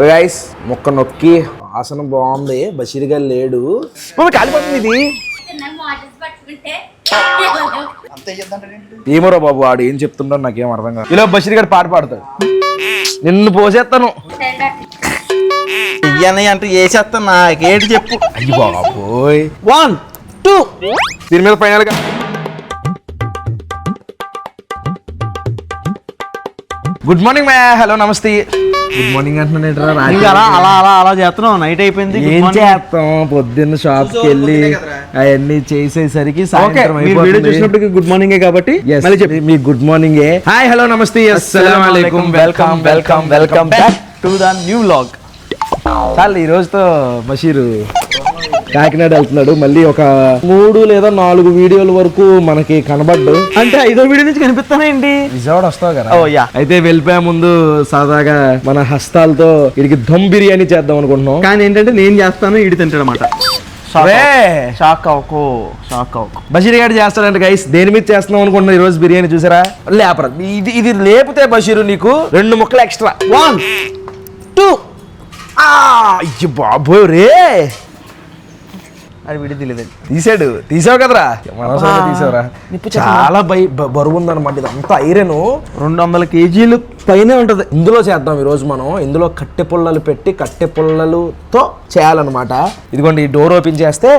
Guys ముక్క నొక్కి ఆసనం బాగుంది. బషీర్ గారు లేడు. కాలిపోతుంది ఇది. ఏమోరా బాబు వాడు ఏం చెప్తుండో నాకేం అర్థం కాదు. ఇలా బషీర్ గారు పాట పాడతాడు. నిన్ను పోసేస్తాను ఇయ్యనయ్య అంటే వేసేస్తాను. నాకేంటి చెప్పు. అయ్యి బాబోయ్. 1 2 దీని మీద ఫైనల్ గా గుడ్ మార్నింగ్ మ్యా. హలో నమస్తే. గుడ్ మార్నింగ్ అంటున్నాను. అలా చేస్తున్నావు. నైట్ అయిపోయింది. ఏం చేస్తాం, పొద్దున్న షాప్ కి వెళ్ళి అవన్నీ చేసేసరికి చూసినప్పటికి గుడ్ మార్నింగ్ కాబట్టి మీ గుడ్ మార్నింగ్. హాయ్ హలో నమస్తే అస్సలాము అలైకుం. Welcome welcome welcome back to the new vlog. చాలు ఈ రోజుతో బషీరు కాకినాడ వెళ్తున్నాడు. మళ్ళీ ఒక 3 లేదా 4 వీడియోల వరకు మనకి కనబడ్డు. అంటే 5వ వీడియో నుంచి కనిపిస్తానేంటి? విజయవాడ వస్తావు కదా. ఓ యా. అయితే వెళ్ళిపోయే ముందు సరదాగా మన హస్తాలతో వీడికి దమ్ బిర్యానీ చేద్దాం అనుకుంటున్నాం. కానీ ఏంటంటే నేను చేస్తాను, ఇడి తింటాడు అనమాట. షాక్ అవ్వకు. బషీర్ గారు చేస్తాడంట గైస్. దేని మీద చేస్తున్నాం అనుకుంటున్నా ఈ రోజు బిర్యానీ. చూసారా లేపరా ఇది లేపితే బషీరు నీకు 2 ముక్కలు ఎక్స్ట్రా. 1 2 అయ్యో బాబోయ్ రే. అది వీడియో తెలియదు. తీసావు కదరా. తీసావురా. చాలా బరువు ఉందన్నమాట. ఇదంతా ఐరన్ 200 kg పైనే ఉంటది. ఇందులో చేద్దాం ఈ రోజు మనం. ఇందులో కట్టె పుల్లలు పెట్టి కట్టె పుల్లలతో చేయాలన్నమాట. ఇదిగోండి ఈ డోర్ ఓపెన్ చేస్తే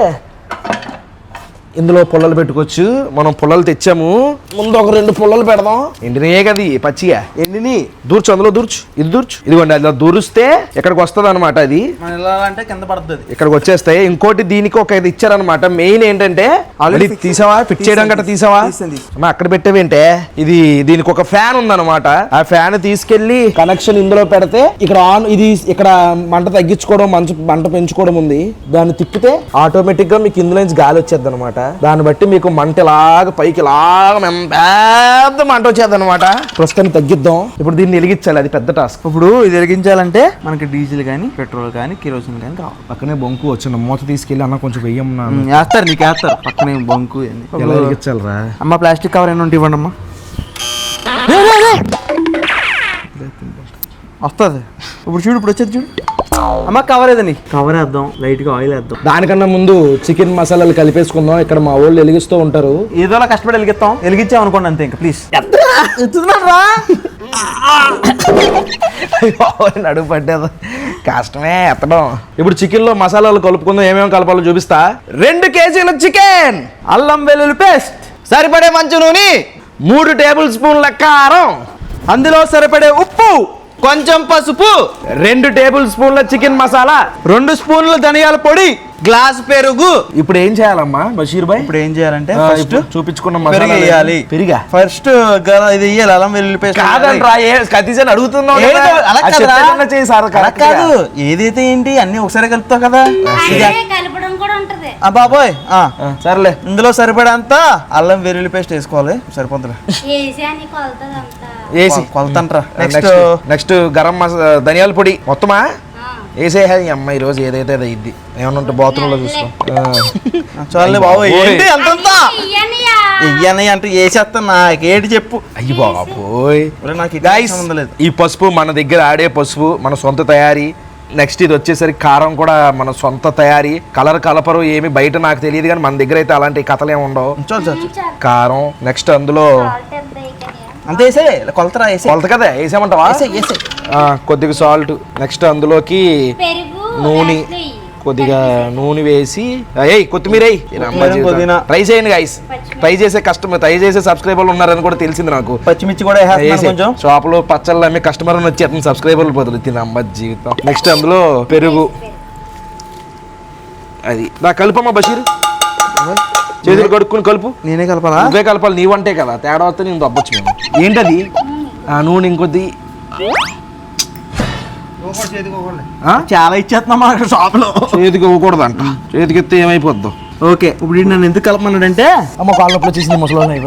ఇందులో పుల్లలు పెట్టుకోవచ్చు. మనం పుల్లలు తెచ్చాము. ముందు ఒక 2 పుల్లలు పెడదాం. ఎండినే కదా పచ్చిగా. ఎండిని దూర్చు, అందులో దూర్చు. ఇది దూర్చు. ఇదిగోండి అలా దూరిస్తే ఇక్కడికి వస్తుంది అనమాట. అది అంటే కింద పడుతుంది. ఇక్కడికి వచ్చేస్తాయి. ఇంకోటి దీనికి ఒక ఇది ఇచ్చారనమాట. మెయిన్ ఏంటంటే ఆల్రెడీ తీసావా, ఫిట్ చేయడం గట్రా తీసావా? అక్కడ పెట్టేవేంటే ఇది దీనికి ఒక ఫ్యాన్ ఉందన్నమాట. ఆ ఫ్యాన్ తీసుకెళ్లి కనెక్షన్ ఇందులో పెడితే ఇక్కడ ఆన్, ఇది ఇక్కడ మంట తగ్గించుకోవడం, మంట పెంచుకోవడం ఉంది. దాన్ని తిప్పితే ఆటోమేటిక్ గా మీకు ఇందులో నుంచి గాలి వచ్చేది అనమాట. దాన్ని బట్టి మీకు మంట ఇలాగ పైకి ఇలాగ పెద్ద మంట వచ్చేది అనమాట. ప్రస్తుతాన్ని తగ్గిద్దాం. ఇప్పుడు దీన్ని వెలిగించాలి. అది పెద్ద టాస్క్. ఇప్పుడు ఇది వెలిగించాలంటే మనకి డీజిల్ కానీ పెట్రోల్ కానీ కిరోసిన్ కానీ కావాలి. పక్కనే బొంకు వచ్చిన మూత తీసుకెళ్ళి అన్న కొంచెం వెయ్యమ్మా వేస్తారు. నీకు వేస్తారు పక్కనే బొంకు. ఎలా వెలిగించాలరా అమ్మ? ప్లాస్టిక్ కవర్ ఏమైనా ఉంటే ఇవ్వండి అమ్మా. వస్తుంది. ఇప్పుడు చూడు, ఇప్పుడు వచ్చేది చూడు అమ్మ. కవర్ ఏదని కవర్ వేద్దాం. లైట్ గా ఆయిల్ వేద్దాం. దానికన్నా ముందు చికెన్ మసాలాలు కలిపేసుకుందాం. ఇక్కడ మా వాళ్ళు వెలిగిస్తూ ఉంటారు. ఏదోలా కష్టపడి వెలిగిస్తాం. వెలిగించాం అనుకోండి అంతే. ఇంకా ప్లీజ్ నడుపు పట్టేది కష్టమే ఎత్తడం. ఇప్పుడు చికెన్ లో మసాలాలు కలుపుకుందాం. ఏమేమి కలపాలో చూపిస్తా. 2 kg చికెన్, అల్లం వెల్లుల్లి పేస్ట్, సరిపడే మంచు నూనె, 3 టేబుల్ స్పూన్ల కారం, అందులో సరిపడే ఉప్పు, కొంచెం పసుపు, 2 టేబుల్ స్పూన్ల చికెన్ మసాలా, 2 స్పూన్ల ధనియాల పొడి, గ్లాస్ పెరుగు. ఇప్పుడు ఏం చేయాలమ్మా బషీర్ భాయ్? ఇప్పుడు ఏం చేయాలంటే ఫస్ట్ చూపించుకున్న పెరుగు వేయాలి. పెరిగా ఫస్ట్ ఇది వేయాలి. అల్లం వెల్లుల్లి పేస్ట్ కాదంట్రా. కతీజన్ అడుగుతున్నావు. కాదు, ఏదైతే ఏంటి అన్ని ఒకసారి కలుపుతావు కదా బాబోయ్. సర్లే. ఇందులో సరిపడంత అల్లం వెల్లుల్లి పేస్ట్ వేసుకోవాలి. సరిపోతుంది. కొలతంట్రా. నెక్స్ట్ గరం మసాలా, ధనియాల పొడి మొత్తమా వేసే. అమ్మ ఈ రోజు ఏదైతే అది ఇద్ది. ఏమన్నా ఉంటే బాత్రూమ్ లో చూసుకో. చాలే బాబోయ్. ఏంటి అంతంతా ఇయ్యనయ్య అంటే వేసేస్తాను. నాకేంటి చెప్పు. అయ్యి బాబోయ్. నాకు ఈ పసుపు మన దగ్గర ఆడే పసుపు, మన సొంత తయారీ. నెక్స్ట్ ఇది వచ్చేసరికి కారం కూడా మన సొంత తయారీ. కలర్ కలపరు ఏమి బయట నాకు తెలియదు, కానీ మన దగ్గర అయితే అలాంటి కథలు ఏమి ఉండవు. కారం. నెక్స్ట్ అందులో అంతే వేసే. కొలతరా వేసే. కొలత కదా వేసామంటావా? కొద్దిగా సాల్ట్. నెక్స్ట్ అందులోకి నూనె, కొద్దిగా నూనె వేసి కొత్తిమీర ట్రై చేయండి గైస్. ట్రై చేసే సబ్స్క్రైబర్లు ఉన్నారని కూడా తెలిసింది నాకు. పచ్చిమిర్చి కూడా షాప్ లో పచ్చళ్ళు అమ్మే కస్టమర్ వచ్చి అతను సబ్స్క్రైబర్లు బదులుతుంది అమ్మ జీవితం. నెక్స్ట్ అందులో పెరుగు. అది నా కలుపమ్మా బషీర్. చేతులు కడుక్కుని కలుపు. నేనే కలపాలా? నువ్వే కలపాలి. నీ వంటే కదా. తేడా వస్తే నేను దబ్బొచ్చు మేము. ఏంటది? నూనె ఇంకొద్ది. చాలా ఇచ్చేస్తున్నాం అక్కడ షాప్ లో. చేతికి ఇవ్వకూడదు అంట. చేతికి ఎత్తే ఏమైపోద్దు. ఓకే. ఇప్పుడు నన్ను ఎందుకు కలపమన్నాడంటే అమ్మ కాళ్ళ వచ్చేసింది ముసలి.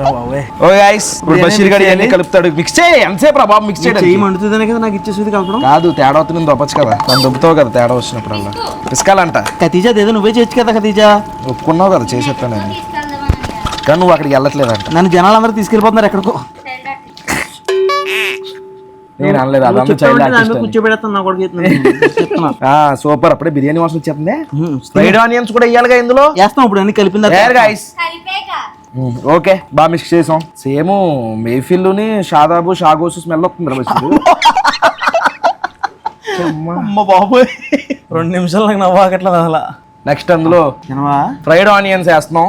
బషీర్ గారు ఇవన్నీ కలుపుతాడు. మిక్స్ చేయి. ఎంతసేపు రా బాబు మిక్స్ చేయడం? మండుతుందనే కదా నాకు ఇచ్చేసి కలపడం. కాదు, తేడా అవుతుంది. నేను దొప్పచ్చు కదా. నన్ను దొబ్బుతావు కదా తేడా వచ్చినప్పుడల్లా. పిసకాలంట. ఖతీజా ఏదో నువ్వే చేయొచ్చు కదా. ఖతీజా ఒప్పుకున్నావు కదా, చేసేస్తాను. కానీ నువ్వు అక్కడికి వెళ్ళట్లేదంట. నన్ను జనాలు అందరూ తీసుకెళ్ళిపోతున్నారు ఎక్కడికో. నేను అనలేదు అదంతా చైల్డ్ ఆర్టిస్ట్ కూర్చోబెడతాను చెప్తున్నా. సూపర్. అప్పుడే బిర్యానీ వాసన వచ్చేస్తుంది. ఫ్రైడ్ ఆనియన్స్ కూడా వేయాలిగా ఇందులో. వేస్తాం ఇప్పుడు అన్ని కలిపిందా గైస్. ఓకే బాగా మిక్స్ చేసాం. సేమ్ మేఫిల్లుని షాదాబు షాగోసు స్మెల్ వస్తుంది. అమ్మ బాబోయ్ 2 నిమిషాలు నాకు నవ్వాకట్లా అసలు. నెక్స్ట్ అందులో ఫ్రైడ్ ఆనియన్స్ వేస్తున్నాం.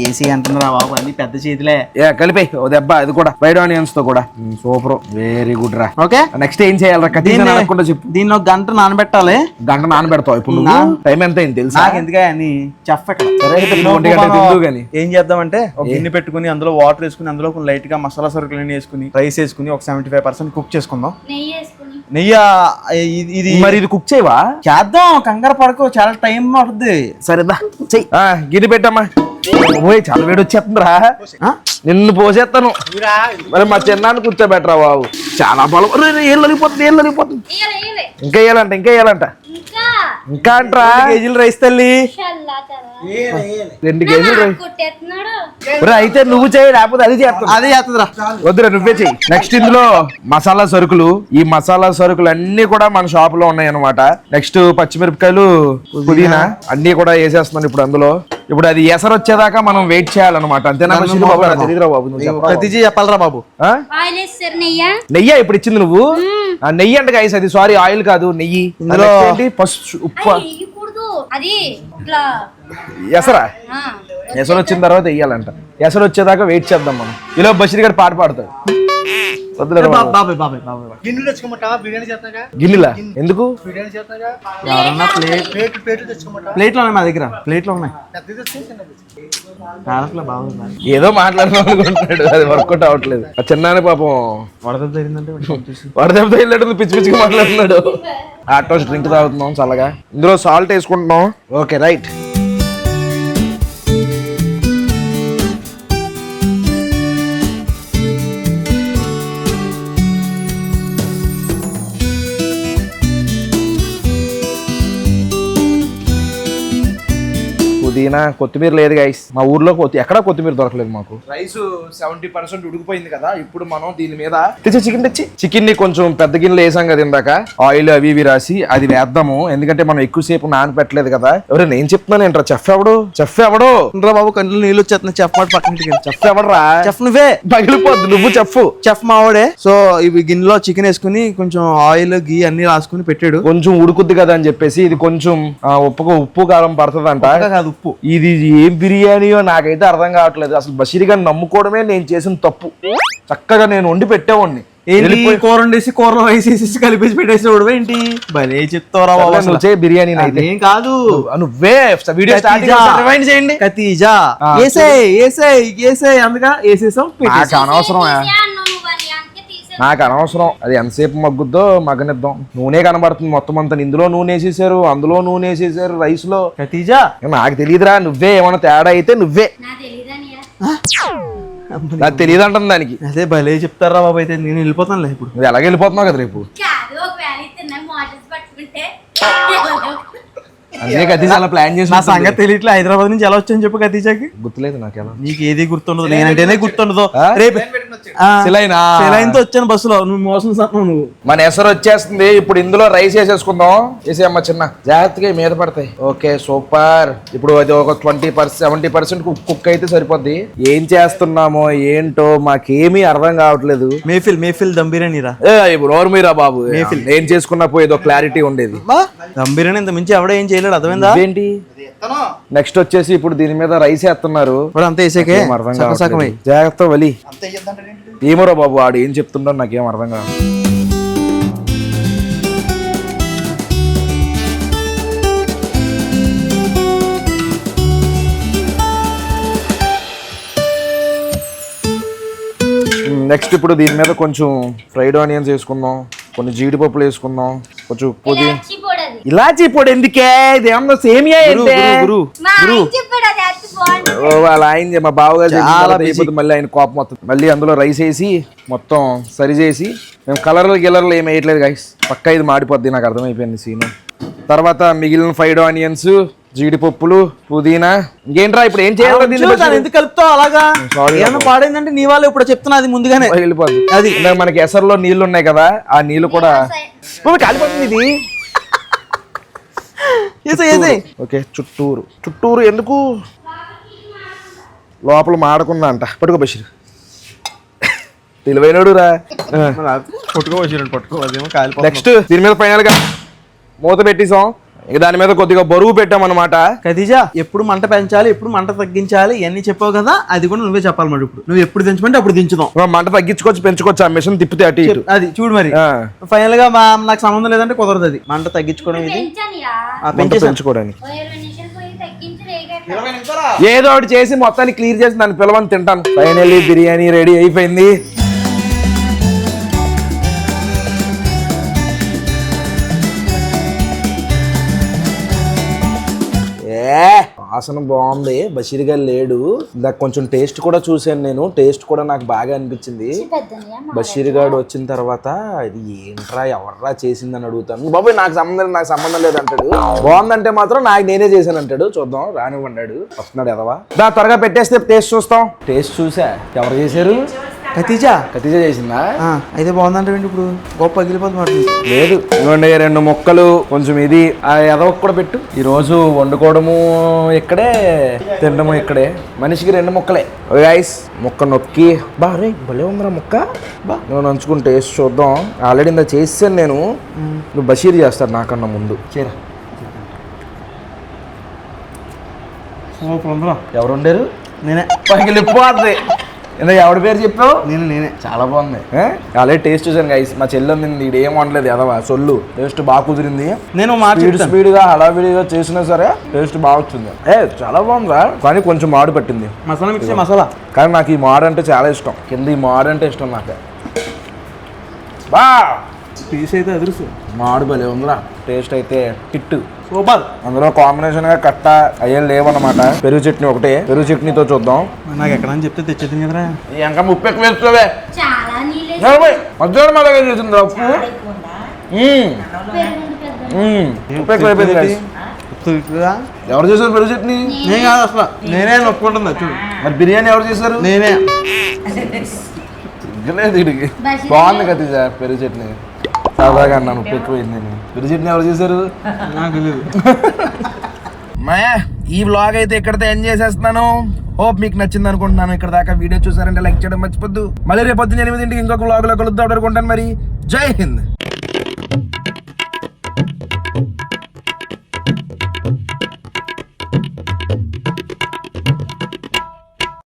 ఏసీ అంటున్నారా బాబు, అన్ని పెద్ద చేతిలే. కలిపి ఓ దెబ్బ అది కూడా ఫ్రైడ్ ఆనియన్స్ తో కూడా. సూపర్, వెరీ గుడ్ రా. ఓకే నెక్స్ట్ ఏం చేయాలరా? కట్టించకుండా చెప్పు. దీన్ని 1 గంట నానబెట్టాలి. గంట నానబెడతావు ఇప్పుడు టైం ఎంత అయింది తెలుసా? ఎందుకే అని చెఫ్ ఏం చేద్దామంటే ఒక గిన్నె పెట్టుకుని అందులో వాటర్ వేసుకుని అందులో కొన్ని లైట్ గా మసాలా సరుకులు వేసుకుని రైస్ వేసుకుని ఒక 75% కుక్ చేసుకుందాం. నెయ్యి ఇది మరి ఇది కుక్ చేయవా? చేద్దాం, కంగారు పడకు, చాలా టైం పడుతుంది. సరేదా చెయ్యి. గిన్నె పెట్టమ్మా. ఓయ్ చాలా వేడి వచ్చేస్తుందిరా. నిన్ను పోసేస్తాను. మరి మా చిన్నాన్ని కూర్చోబెట్టరా బాబు. చాలా బలం. ఏళ్ళు వెళ్ళిపోతుంది. ఇంకా వేయాలంట ఇంకా అంటరా. 2 కేజీలు రైస్ తల్లి. 2 కేజీలు రైస్. అయితే నువ్వు చేయి, లేకపోతే అది చేస్తుందిరా. వద్దురా నువ్వే చెయ్యి. నెక్స్ట్ ఇందులో మసాలా సరుకులు. ఈ మసాలా సరుకులు అన్ని కూడా మన షాప్ లో ఉన్నాయి అన్నమాట. నెక్స్ట్ పచ్చిమిరపకాయలు, పుదీనా అన్ని కూడా వేసేస్తున్నాను ఇప్పుడు అందులో. ఇప్పుడు అది ఎసరు వచ్చేదాకా మనం వెయిట్ చేయాలన్నమాట. అంతేనా తెలియదురా బాబు. ప్రతిజీ చెప్పాలరా బాబు. నెయ్యి ఇప్పుడు ఇచ్చింది నువ్వు. నెయ్యి అంటే గైస్ అది, సారీ ఆయిల్ కాదు నెయ్యి. ఇందులో పసుపు, ఉప్పు, ఎసరా. ఎసరు వచ్చిన తర్వాత వెయ్యాలంట. ఎసరు వచ్చేదాకా వెయిట్ చేద్దాం మనం. ఇలా బషీర్ గారు పాట పాడతాడు. గిన్నెలా ఎందుకు? ప్లేట్లో ఉన్నాయి మా దగ్గర, ప్లేట్లో ఉన్నాయి. ఏదో మాట్లాడుతున్నాడు, అది వర్కౌట్ అవ్వట్లేదు. ఆ చిన్నాని పాపం వడదెబ్బ తగిలినట్టు పిచ్చి పిచ్చిగా మాట్లాడుతున్నాడు. ఆటో డ్రింక్ తాగుతున్నాం చల్లగా. ఇందులో సాల్ట్ వేసుకుంటున్నాం. Okay right. పుదీనా, కొత్తిమీర లేదు గైస్ మా ఊర్లో. ఎక్కడా కొత్తిమీర దొరకలేదు మాకు. రైస్ 70% ఉడికిపోయింది కదా. ఇప్పుడు మనం దీని మీద చికెన్ ని కొంచెం పెద్ద గిన్నెలు వేసాం కదా ఇందాక. ఆయిల్ అవి ఇవి రాసి అది వేద్దాము. ఎందుకంటే మనం ఎక్కువసేపు నానపెట్టలేదు కదా. ఎవరైనా నేను చెప్తున్నాను ఏంట్రా? చెఫ్ ఎవడు బాబు, కంట్లో నీళ్ళు వచ్చేస్తున్నాయి. చెఫ్ మాట పక్కన. చెఫ్ ఎవడరా? చెఫ్ నువ్వే. పగిలిపోద్దు. నువ్వు చెఫ్ మావాడే. సో ఇవి గిన్నెలో చికెన్ వేసుకుని కొంచెం ఆయిల్ గీ అన్ని రాసుకుని పెట్టాడు. కొంచెం ఉడుకుద్ది కదా అని చెప్పేసి ఇది కొంచెం ఉప్పు కారం పడుతుందంట. కాదు ఉప్పు. ఇది ఏం బిర్యానీయో నాకైతే అర్థం కావట్లేదు. అసలు బషీర్ గారిని నమ్ముకోవడమే నేను చేసిన తప్పు. చక్కగా నేను వండి పెట్టేవాడిని. కూర వండేసి కూరలో వేసేసి కలిపేసి పెట్టేసేవాడు ఏంటి? భలే చెప్తారా బిర్యానీ ఏం కాదు. నువ్వే వీడియో స్టార్టింగ్ చేయండి. కతీజా అందుగా వేసేసాం. నాకు అనవసరం అది ఎంతసేపు మగ్గుద్దో మగ్గనిద్దాం. నూనె కనబడుతుంది మొత్తం అంతా. ఇందులో నూనె వేసేసారు, అందులో నూనె వేసేసారు రైస్ లో. కతీజా నాకు తెలియదురా. నువ్వే ఏమన్నా తేడా అయితే నువ్వే. నాకు తెలియదు అంటుంది దానికి. అదే భలే చెప్తారా బాబు. అయితే నేను వెళ్ళిపోతానులే ఇప్పుడు. నువ్వు ఎలాగ వెళ్ళిపోతున్నావు కదా రేపు. అదే కతీజా అలా ప్లాన్ చేసి. నా సంగతి తెలియట్లే. హైదరాబాద్ నుంచి ఎలా వచ్చాను చెప్పు కతీజాకి. గుర్తులేదు నాకు. ఎలా నీకు ఏది గుర్తుండదు, నేనంటేనే గుర్తుండదు. రేపు తో వచ్చాను బస్సులో. నువ్వు మోసం సత్తున్నావు నువ్వు. మన ఎసరు వచ్చేస్తుంది. ఇప్పుడు ఇందులో రైస్ వేసేసుకుందాం. వేసేయమ్మ చిన్న జాగ్రత్తగా మీద పడతాయి. Okay super. ఇప్పుడు అది ఒక 70% కుక్ అయితే సరిపోద్ది. ఏం చేస్తున్నామో ఏంటో మాకేమీ అర్థం కావట్లేదు. మేఫిల్ దమ్ బిర్యానీ రా. నోరు మీరా బాబు. ఏం చేసుకున్నా పోయేదో క్లారిటీ ఉండేది. దమ్ బిర్యానీ ఇంత మించి ఎవడో ఏం చేయలేదు. అర్థమైందా ఏంటి? నెక్స్ట్ వచ్చేసి ఇప్పుడు దీని మీద రైస్ వేస్తున్నారు. అంతా వేసాకే జాగ్రత్త వలి. ఏమోరా బాబు వాడు ఏం చెప్తుండో నాకేం అర్థం కాదు. నెక్స్ట్ ఇప్పుడు దీని మీద కొంచెం ఫ్రైడ్ ఆనియన్స్ వేసుకుందాం. కొన్ని జీడిపప్పులు వేసుకుందాం. కొంచెం పుదీనా, ఇలాచీ పొడి ఎందుకే? ఇది ఏమన్నా సేమియా ఏంటే? వాళ్ళ ఆయన మా బావగారు మళ్ళీ ఆయన కోపం వస్తుంది. మళ్ళీ అందులో రైస్ వేసి మొత్తం సరి చేసి మేము కలర్లు ఏమి వేయట్లేదు గైస్. పక్కా ఇది మాడిపోద్ది. నాకు అర్థమైపోయింది సీను. తర్వాత మిగిలిన ఫ్రైడ్ ఆనియన్స్, జీడిపప్పులు పుదీనా ఇంకేంట్రా ఇప్పుడు ఏం చేయాలి దీన్ని దాన్ని ఎందుకు కలుపుతావు అలాగా? Sorry, ఏమన్నా పాడైందంటే నీ వాళ్ళు ఇప్పుడు చెప్తున్నా అది ముందుగానే. వెళ్ళిపోద్ది అది. ఇందాక మనకి ఎసరులో నీళ్లు ఉన్నాయి కదా ఆ నీళ్లు కూడా మమ్మీ కాలిపోతుంది ఇది. ఓకే చుట్టూరు ఎందుకు లోపల మాడకుండా అంట. పట్టుకో బషీర్ తెలివైనడు రా. పట్టుకో అదేమో కాలిపో. నెక్స్ట్ దీని మీద ఫైనల్ గా మూత పెట్టేసాం. ఇక దాని మీద కొద్దిగా బరువు పెట్టామన్నమాట. ఖదీజా ఎప్పుడు మంట పెంచాలి, ఎప్పుడు మంట తగ్గించాలి ఇవన్నీ చెప్పావు కదా, అది కూడా నువ్వే చెప్పాలి మరి. ఇప్పుడు నువ్వు ఎప్పుడు దించమంటే అప్పుడు దించుదాం. మంట తగ్గించుకోవచ్చు పెంచుకోవచ్చు ఆ మిషన్ తిప్పితే అటు ఇటు. అది చూడు మరి. ఫైనల్ గా నాకు సంబంధం లేదంటే కుదరదు. అది మంట తగ్గించుకోవడం ఇది పెంచుకోవడానికి ఏదో ఒకటి చేసి మొత్తాన్ని క్లియర్ చేసి దాన్ని పిలవని తింటాను. ఫైనల్లీ బిర్యానీ రెడీ అయిపోయింది. వాసన బాగుంది. బషీర్ గారు లేడు. ఇందాక కొంచెం టేస్ట్ కూడా చూసాను నేను. టేస్ట్ కూడా నాకు బాగా అనిపించింది. బషీర్ గారు వచ్చిన తర్వాత ఇది ఏంట్రా ఎవర్రా చేసిందని అడుగుతాను. బాబాయ్ నాకు సంబంధం లేదు అంటాడు. బాగుందంటే మాత్రం నాకు నేనే చేశాను అంటాడు. చూద్దాం రానివ్వన్నాడు. వస్తున్నాడు ఎదవా. దా త్వరగా పెట్టేస్తే టేస్ట్ చూస్తాం. టేస్ట్ చూసా ఎవరు చేశారు? ఖదీజా చేసిందా? అయితే బాగుందంటే ఇప్పుడు గొప్ప పగిలిపోతుంది. లేదు ఇవ్వండి 2 ముక్కలు కొంచెం ఇది ఎదవ కూడా పెట్టు. ఈ రోజు వండుకోవడము ఇక్కడే తినడము ఇక్కడే. మనిషికి 2 ముక్కలే. గైస్ ముక్క నొక్కి రే భలే ఉందిరా ముక్క. నువ్వు నంచుకుని టేస్ట్ చూద్దాం. ఆల్రెడీ ఇందా చేసాను నేను. నువ్వు బషీర్ చేస్తాడు నాకన్నా ముందు. చేరా ఎవరు వండారు? నేనే. పగిలిపోద్ది. ఇందాక ఎవరి పేరు చెప్పావు? నేనే. చాలా బాగుంది. ఆల్రెడీ టేస్ట్ చూసాను గైస్. మా చెల్లి ఉంది ఇది ఏం వండలేదు ఎదవా సొల్లు. టేస్ట్ బాగా కుదిరింది. నేను స్పీడ్ గా హడావిడిగా చేసినా సరే టేస్ట్ బాగా వచ్చింది. చాలా బాగుందా కానీ కొంచెం మాడు పట్టింది. మసాలా మిక్స్ మసాలా. కానీ నాకు ఈ మాడు అంటే చాలా ఇష్టం. కింద ఈ మాడు అంటే ఇష్టం నాకు. బా పీస్ అయితే అదురుసు. మాడు భలే ఉందిరా. టేస్ట్ అయితే హిట్ సూపర్. అందులో కాంబినేషన్ గా కట్ట అయ్యే లేవన్నమాట. పెరుగు చట్నీ ఒకటే. పెరుగు చట్నీతో చూద్దాం. నాకు ఎక్కడని చెప్తే తెచ్చేది కదరా. ఇంకా ముప్పు ఎక్కువ వేస్తావే. మధ్యాహ్నం అలాగే చేసింది ఉప్పు. ఉప్పు ఎక్కువ అయిపోయింది. ఎవరు చేశారు పెరుగు చట్నీ? నేను కాదు అసలు. నేనే నొప్పుకుంటున్నా చూడు. మరి బిర్యానీ ఎవరు చేశారు? నేనే. వీడికి బాగుంది కదా పెరుగు చట్నీ. సరదాగా అన్నాను ఉప్పు ఎక్కువైంది. పెరుగు చట్నీ ఎవరు చేశారు? నాకు తెలియదు. ఈ వ్లాగ్ అయితే ఇక్కడితో ఎండ్ చేసేస్తున్నాను. హోప్ మీకు నచ్చింది అనుకుంటున్నాను. ఇక్కడ దాకా వీడియో చూసారంటే లైక్ చేయడం మర్చిపోద్దు. మళ్ళీ రేపు 8 ఇంకొక వ్లాగ్ లో కలుద్దాం అనుకుంటాను. మరి జై హింద్.